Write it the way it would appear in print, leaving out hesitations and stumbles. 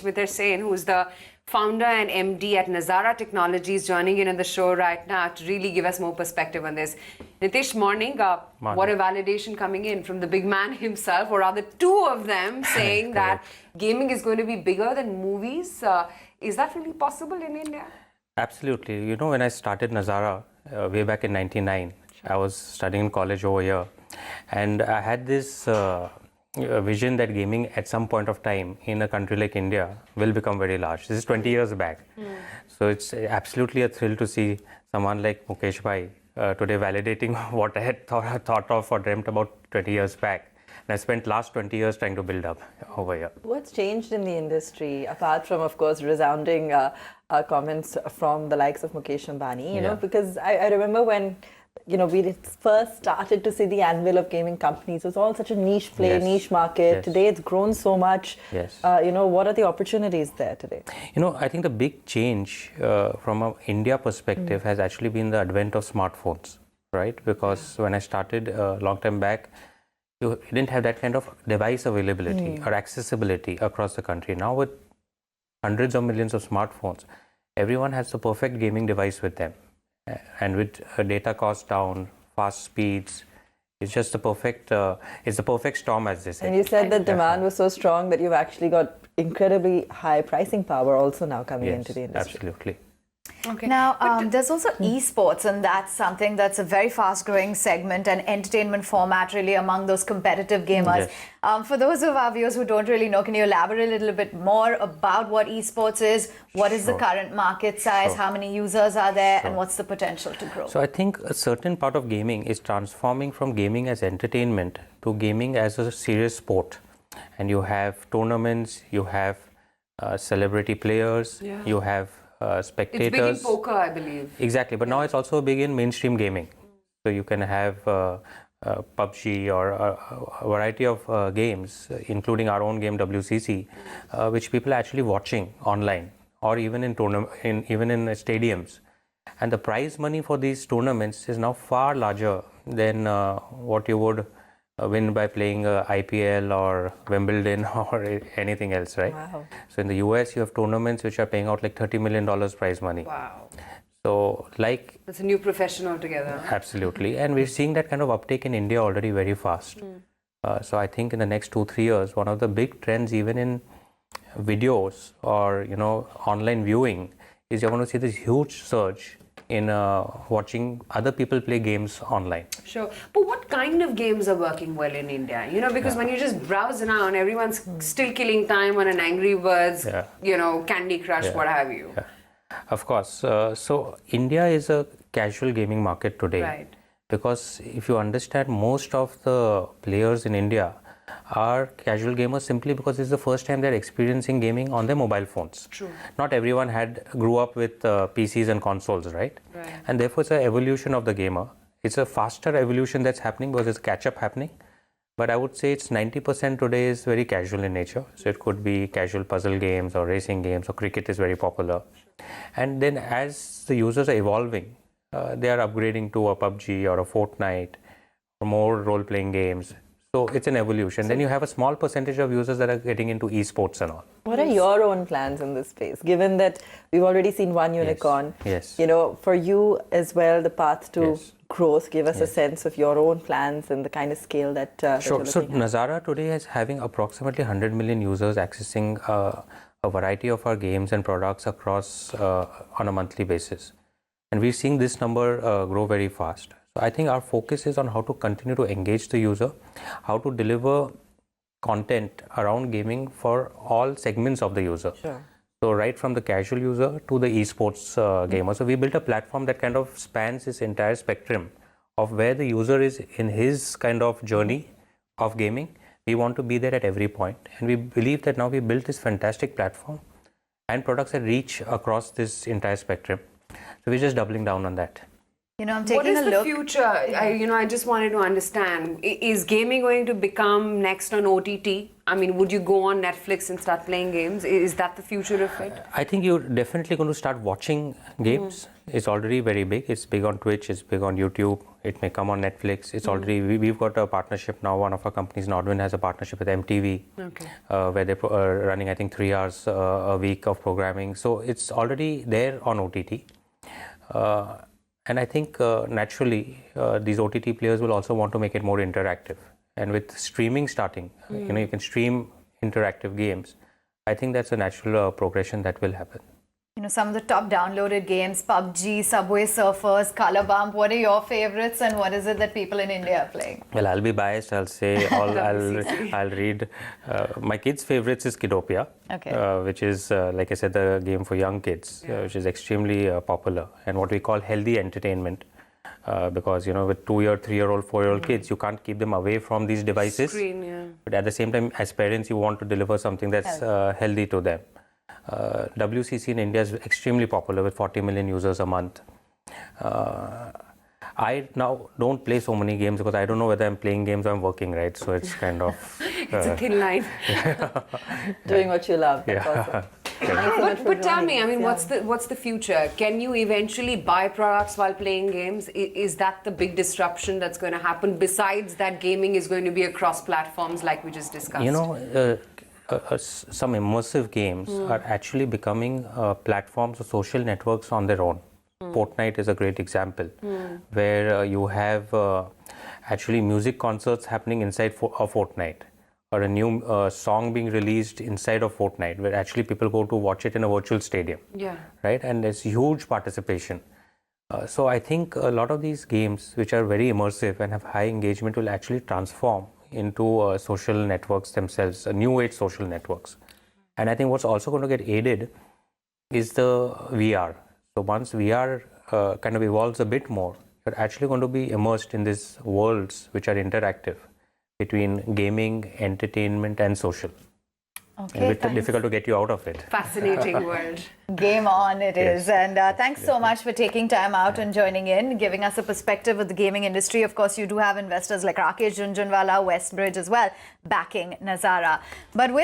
Mittersain, who's the founder and MD at Nazara Technologies, joining in on the show right now to really give us more perspective on this. Nitish, morning. What a validation coming in from the big man himself, or rather two of them, saying that gaming is going to be bigger than movies. Is that really possible in India? Absolutely. You know, when I started Nazara way back in '99, I was studying in college over here, and I had this vision that gaming at some point of time in a country like India will become very large. This is 20 years back. So it's absolutely a thrill to see someone like Mukesh Bhai today validating what I had thought of or dreamt about 20 years back. And I spent last 20 years trying to build up over here. What's changed in the industry, apart from, of course, resounding comments from the likes of Mukesh Ambani, you know, because I remember when, you know, we first started to see the anvil of gaming companies. It was all such a niche play, niche market. Today it's grown so much. You know, what are the opportunities there today? You know, I think the big change from an India perspective has actually been the advent of smartphones, right? Because when I started a long time back, you didn't have that kind of device availability or accessibility across the country. Now with hundreds of millions of smartphones, everyone has the perfect gaming device with them. And with data costs down, fast speeds, it's just the perfect, it's the perfect storm, as they say. And you said that demand was so strong that you've actually got incredibly high pricing power also now coming into the industry. Absolutely. Okay. Now, there's also eSports, and that's something that's a very fast-growing segment and entertainment format really among those competitive gamers. For those of our viewers who don't really know, can you elaborate a little bit more about what eSports is? What is the current market size? How many users are there? And what's the potential to grow? So I think a certain part of gaming is transforming from gaming as entertainment to gaming as a serious sport. And you have tournaments, you have celebrity players, you have spectators. It's big in poker, I believe. Exactly, but now it's also big in mainstream gaming. So you can have PUBG or a variety of games, including our own game WCC, which people are actually watching online or even in stadiums. And the prize money for these tournaments is now far larger than what you would win by playing IPL or Wimbledon or anything else, right? Wow. So in the US, you have tournaments which are paying out like $30 million prize money. Wow. So like... It's a new profession altogether. Absolutely. And we're seeing that kind of uptake in India already very fast. So I think in the next 2-3 years, one of the big trends even in videos or, you know, online viewing is you're going to see this huge surge in watching other people play games online. Sure. But what kind of games are working well in India? You know, because when you just browse around, everyone's still killing time on an Angry Birds, you know, Candy Crush, what have you. Of course. So India is a casual gaming market today. Right. Because if you understand, most of the players in India are casual gamers simply because it's the first time they're experiencing gaming on their mobile phones. True. Not everyone grew up with PCs and consoles, right? And therefore it's an evolution of the gamer. It's a faster evolution that's happening because there's a catch-up happening. But I would say it's 90% today is very casual in nature. So it could be casual puzzle games or racing games, or cricket is very popular. And then as the users are evolving, they are upgrading to a PUBG or a Fortnite or more role-playing games. So it's an evolution. Then you have a small percentage of users that are getting into eSports and all. What are your own plans in this space? Given that we've already seen one unicorn, you know, for you as well, the path to growth, give us a sense of your own plans and the kind of scale that Sure. So Nazara today is having approximately 100 million users accessing a variety of our games and products across on a monthly basis. And we're seeing this number grow very fast. So I think our focus is on how to continue to engage the user, how to deliver content around gaming for all segments of the user. So right from the casual user to the eSports gamer. So we built a platform that kind of spans this entire spectrum of where the user is in his kind of journey of gaming. We want to be there at every point. And we believe that now we built this fantastic platform and products that reach across this entire spectrum. So we're just doubling down on that. I'm What taking is a the look. future? I just wanted to understand. Is gaming going to become next on OTT? I mean, would you go on Netflix and start playing games? Is that the future of it? I think you're definitely going to start watching games. It's already very big. It's big on Twitch. It's big on YouTube. It may come on Netflix. It's already, we've got a partnership now. One of our companies, Nordwin, has a partnership with MTV, where they're running, I think, 3 hours a week of programming. So it's already there on OTT. And I think naturally, these OTT players will also want to make it more interactive. And with streaming starting, you can stream interactive games. I think that's a natural progression that will happen. Some of the top downloaded games, PUBG, Subway Surfers, Color Bump. What are your favorites and what is it that people in India are playing? Well, I'll be biased. I'll say I'll read. My kids' favorites is Kidopia, which is, like I said, the game for young kids, which is extremely popular and what we call healthy entertainment. Because with 2-year, 3-year-old, 4-year-old kids, you can't keep them away from these devices. But at the same time, as parents, you want to deliver something that's healthy to them. WCC in India is extremely popular with 40 million users a month. I now don't play so many games because I don't know whether I'm playing games or I'm working, right? So it's kind of... it's a thin line. Doing what you love. That's awesome. But tell me, I mean, what's the future? Can you eventually buy products while playing games? Is that the big disruption that's going to happen? Besides that, gaming is going to be across platforms like we just discussed. Some immersive games are actually becoming platforms or social networks on their own. Fortnite is a great example, where you have actually music concerts happening inside a Fortnite, or a new song being released inside of Fortnite, where actually people go to watch it in a virtual stadium. Right? And there's huge participation. So I think a lot of these games, which are very immersive and have high engagement, will actually transform into social networks themselves, new age social networks. And I think what's also going to get aided is the VR. So once VR kind of evolves a bit more, you're actually going to be immersed in these worlds which are interactive between gaming, entertainment and social. Okay, it's difficult to get you out of it. Fascinating world. Game on it is. And thanks so much for taking time out and joining in, giving us a perspective of the gaming industry. Of course, you do have investors like Rakesh Jhunjhunwala, Westbridge as well, backing Nazara. But with